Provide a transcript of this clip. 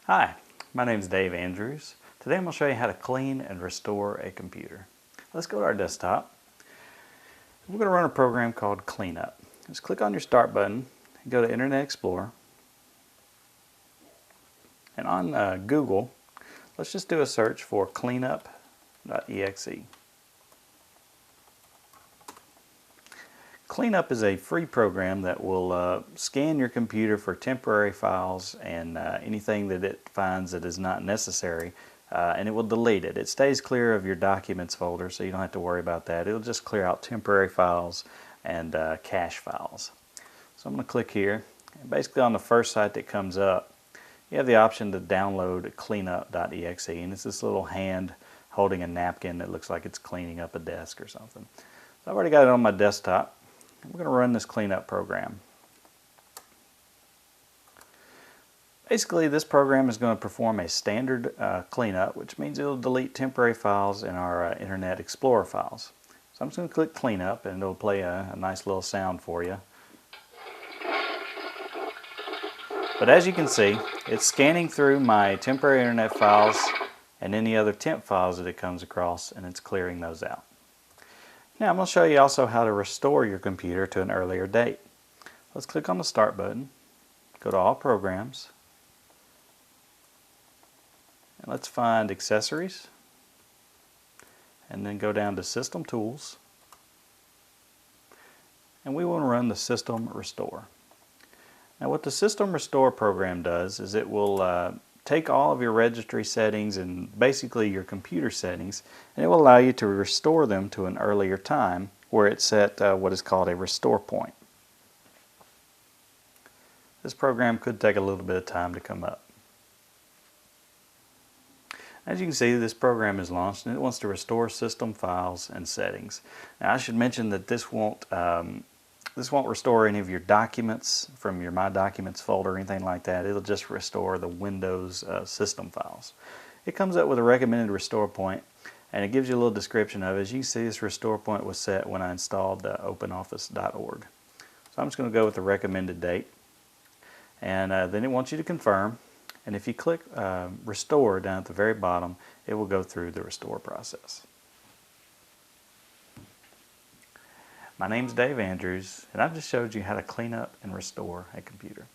Hi, my name is Dave Andrews. Today I'm going to show you how to clean and restore a computer. Let's go to our desktop. We're going to run a program called Cleanup. Just click on your Start button and go to Internet Explorer. And on Google, let's just do a search for cleanup.exe. Cleanup is a free program that will scan your computer for temporary files and anything that it finds that is not necessary, and it will delete it. It stays clear of your documents folder, so you don't have to worry about that. It'll just clear out temporary files and cache files. So I'm going to click here, and basically on the first site that comes up, you have the option to download cleanup.exe, and it's this little hand holding a napkin that looks like it's cleaning up a desk or something. So I've already got it on my desktop. We're going to run this cleanup program. Basically, this program is going to perform a standard cleanup, which means it'll delete temporary files in our Internet Explorer files. So I'm just going to click cleanup and it'll play a nice little sound for you. But as you can see, it's scanning through my temporary internet files and any other temp files that it comes across, and it's clearing those out. Now I'm going to show you also how to restore your computer to an earlier date. Let's click on the Start button, go to All Programs, and let's find Accessories, and then go down to System Tools, and we want to run the System Restore. Now what the System Restore program does is it will take all of your registry settings and basically your computer settings, and it will allow you to restore them to an earlier time where it's set what is called a restore point. This program could take a little bit of time to come up. As you can see, this program is launched and it wants to restore system files and settings. Now I should mention that this won't restore any of your documents from your My Documents folder or anything like that. It'll just restore the Windows system files. It comes up with a recommended restore point, and it gives you a little description of it. As you can see, this restore point was set when I installed OpenOffice.org. So I'm just going to go with the recommended date, and then it wants you to confirm, and if you click restore down at the very bottom, it will go through the restore process. My name's Dave Andrews, and I've just showed you how to clean up and restore a computer.